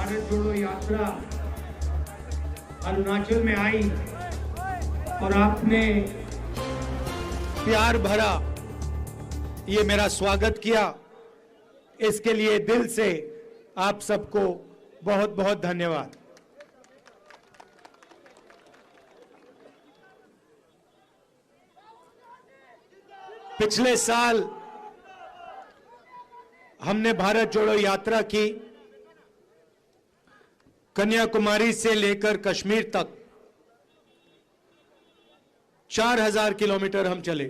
भारत जोड़ो यात्रा अरुणाचल में आई और आपने प्यार भरा ये मेरा स्वागत किया, इसके लिए दिल से आप सबको बहुत बहुत धन्यवाद। पिछले साल हमने भारत जोड़ो यात्रा की। कन्याकुमारी से लेकर कश्मीर तक 4000 किलोमीटर हम चले।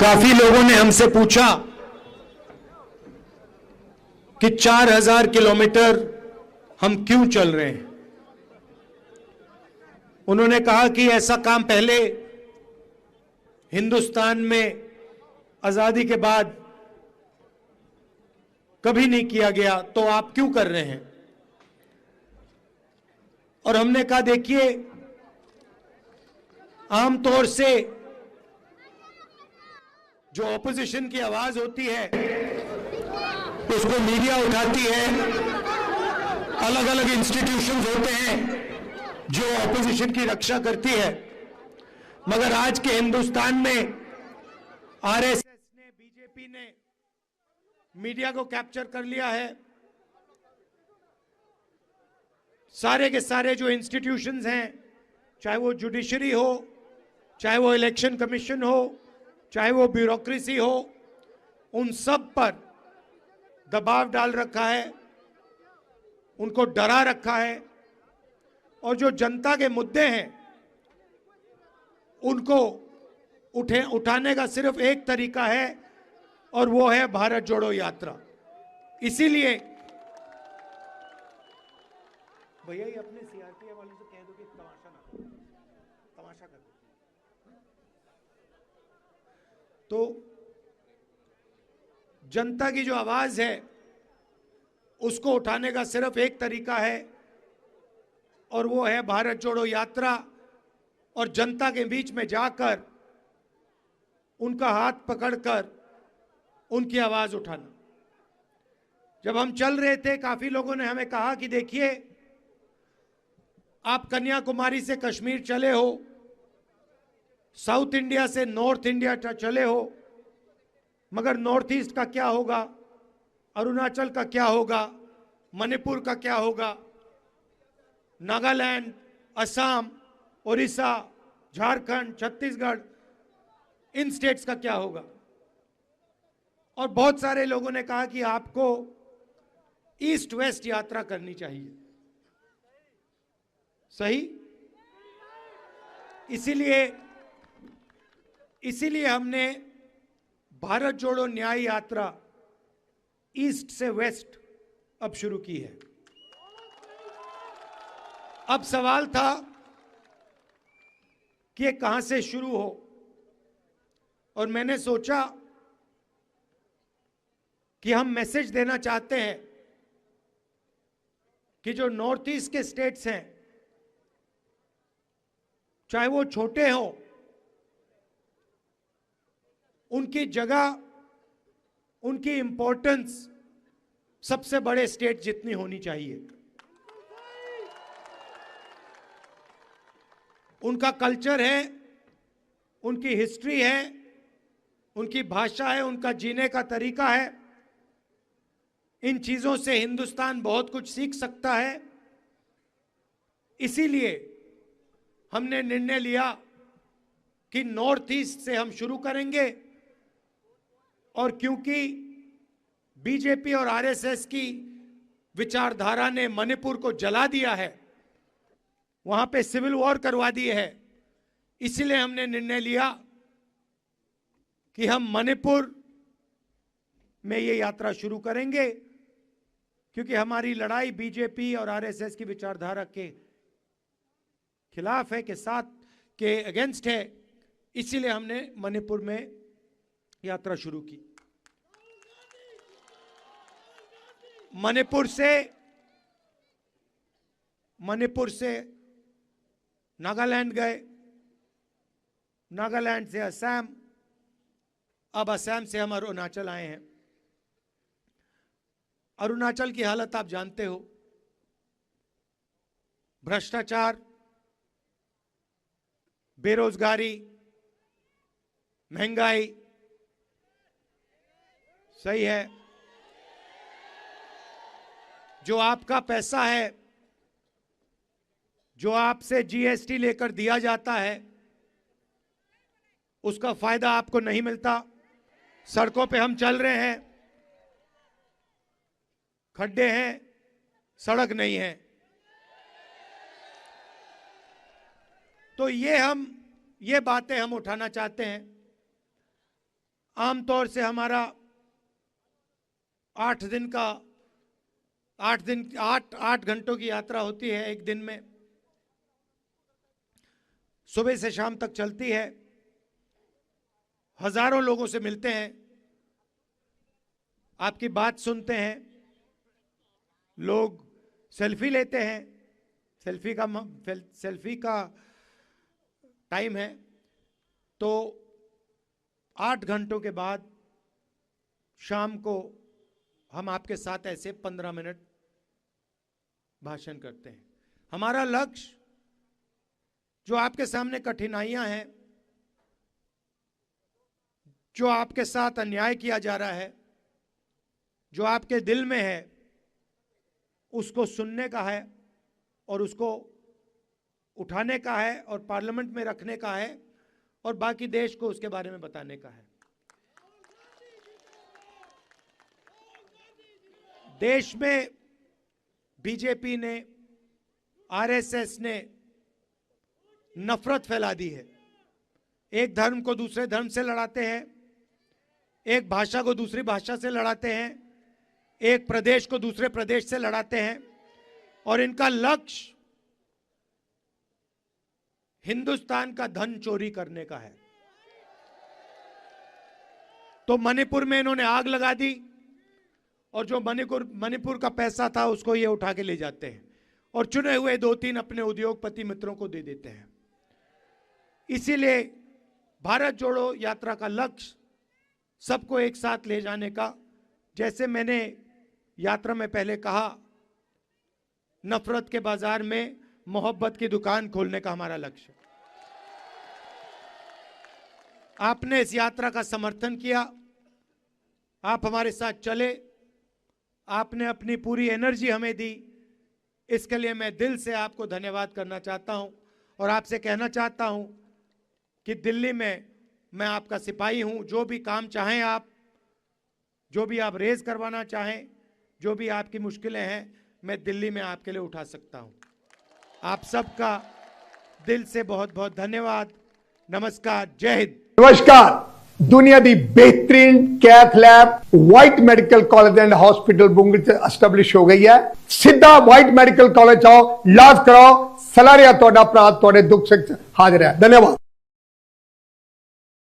काफी लोगों ने हमसे पूछा कि 4000 किलोमीटर हम क्यों चल रहे हैं। उन्होंने कहा कि ऐसा काम पहले हिंदुस्तान में आजादी के बाद कभी नहीं किया गया, तो आप क्यों कर रहे हैं। और हमने कहा देखिए, आमतौर से जो ऑपोजिशन की आवाज होती है उसको मीडिया उठाती है, अलग अलग इंस्टीट्यूशंस होते हैं जो ऑपोजिशन की रक्षा करती है, मगर आज के हिंदुस्तान में आरएसएस ने, बीजेपी ने मीडिया को कैप्चर कर लिया है। सारे के सारे जो इंस्टीट्यूशंस हैं, चाहे वो जुडिशरी हो, चाहे वो इलेक्शन कमीशन हो, चाहे वो ब्यूरोक्रेसी हो, उन सब पर दबाव डाल रखा है, उनको डरा रखा है। और जो जनता के मुद्दे हैं उनको उठाने का सिर्फ एक तरीका है और वो है भारत जोड़ो यात्रा। इसीलिए भैया ये अपने सीआरपीएफ वालों से कह दो कि तमाशा कर दो। तो जनता की जो आवाज है उसको उठाने का सिर्फ एक तरीका है और वो है भारत जोड़ो यात्रा, और जनता के बीच में जाकर उनका हाथ पकड़कर उनकी आवाज उठाना। जब हम चल रहे थे, काफी लोगों ने हमें कहा कि देखिए, आप कन्याकुमारी से कश्मीर चले हो, साउथ इंडिया से नॉर्थ इंडिया चले हो, मगर नॉर्थ ईस्ट का क्या होगा, अरुणाचल का क्या होगा, मणिपुर का क्या होगा, नागालैंड, असम, उड़ीसा, झारखंड, छत्तीसगढ़, इन स्टेट्स का क्या होगा। और बहुत सारे लोगों ने कहा कि आपको ईस्ट वेस्ट यात्रा करनी चाहिए। सही? इसीलिए हमने भारत जोड़ो न्याय यात्रा ईस्ट से वेस्ट अब शुरू की है। अब सवाल था कि ये कहां से शुरू हो, और मैंने सोचा कि हम मैसेज देना चाहते हैं कि जो नॉर्थ ईस्ट के स्टेट्स हैं, चाहे वो छोटे हो, उनकी जगह, उनकी इंपॉर्टेंस सबसे बड़े स्टेट जितनी होनी चाहिए। उनका कल्चर है, उनकी हिस्ट्री है, उनकी भाषा है, उनका जीने का तरीका है। इन चीजों से हिंदुस्तान बहुत कुछ सीख सकता है। इसीलिए हमने निर्णय लिया कि नॉर्थ ईस्ट से हम शुरू करेंगे, और क्योंकि बीजेपी और आरएसएस की विचारधारा ने मणिपुर को जला दिया है, वहां पे सिविल वॉर करवा दी है, इसलिए हमने निर्णय लिया कि हम मणिपुर में ये यात्रा शुरू करेंगे, क्योंकि हमारी लड़ाई बीजेपी और आरएसएस की विचारधारा के खिलाफ है, के साथ, के अगेंस्ट है। इसीलिए हमने मणिपुर में यात्रा शुरू की। मणिपुर से नागालैंड गए, नागालैंड से असम, अब असम से हम अरुणाचल आए हैं। अरुणाचल की हालत आप जानते हो, भ्रष्टाचार, बेरोजगारी, महंगाई, सही है। जो आपका पैसा है, जो आपसे जीएसटी लेकर दिया जाता है, उसका फायदा आपको नहीं मिलता। सड़कों पे हम चल रहे हैं, खड्डे हैं, सड़क नहीं है। तो ये बातें हम उठाना चाहते हैं। आमतौर से हमारा 8 घंटों की यात्रा होती है एक दिन में, सुबह से शाम तक चलती है। हजारों लोगों से मिलते हैं, आपकी बात सुनते हैं, लोग सेल्फी लेते हैं। सेल्फी का टाइम है। तो 8 घंटों के बाद शाम को हम आपके साथ ऐसे 15 मिनट भाषण करते हैं। हमारा लक्ष्य, जो आपके सामने कठिनाइयां हैं, जो आपके साथ अन्याय किया जा रहा है, जो आपके दिल में है, उसको सुनने का है और उसको उठाने का है और पार्लियामेंट में रखने का है और बाकी देश को उसके बारे में बताने का है। देश में बीजेपी ने, आरएसएस ने नफरत फैला दी है। एक धर्म को दूसरे धर्म से लड़ाते हैं, एक भाषा को दूसरी भाषा से लड़ाते हैं, एक प्रदेश को दूसरे प्रदेश से लड़ाते हैं और इनका लक्ष्य हिंदुस्तान का धन चोरी करने का है। तो मणिपुर में इन्होंने आग लगा दी और जो मणिपुर का पैसा था उसको ये उठा के ले जाते हैं और चुने हुए 2-3 अपने उद्योगपति मित्रों को दे देते हैं। इसीलिए भारत जोड़ो यात्रा का लक्ष्य सबको एक साथ ले जाने का, जैसे मैंने यात्रा में पहले कहा, नफरत के बाजार में मोहब्बत की दुकान खोलने का हमारा लक्ष्य। आपने इस यात्रा का समर्थन किया, आप हमारे साथ चले, आपने अपनी पूरी एनर्जी हमें दी। इसके लिए मैं दिल से आपको धन्यवाद करना चाहता हूं और आपसे कहना चाहता हूं कि दिल्ली में मैं आपका सिपाही हूं। जो भी काम चाहें आप, जो भी आप रेज करवाना चाहें, जो भी आपकी मुश्किलें हैं, मैं दिल्ली में आपके लिए उठा सकता हूं। आप सबका दिल से बहुत बहुत धन्यवाद। नमस्कार, जय हिंद। नमस्कार। दुनिया दी बेहतरीन कैथ लैब वाइट मेडिकल कॉलेज एंड हॉस्पिटल बुंगल से एस्टैब्लिश हो गई है। सीधा वाइट मेडिकल कॉलेज आओ, इलाज कराओ, सलारिया तोड़ा प्रात तोड़े दुख से हाजिर है। धन्यवाद।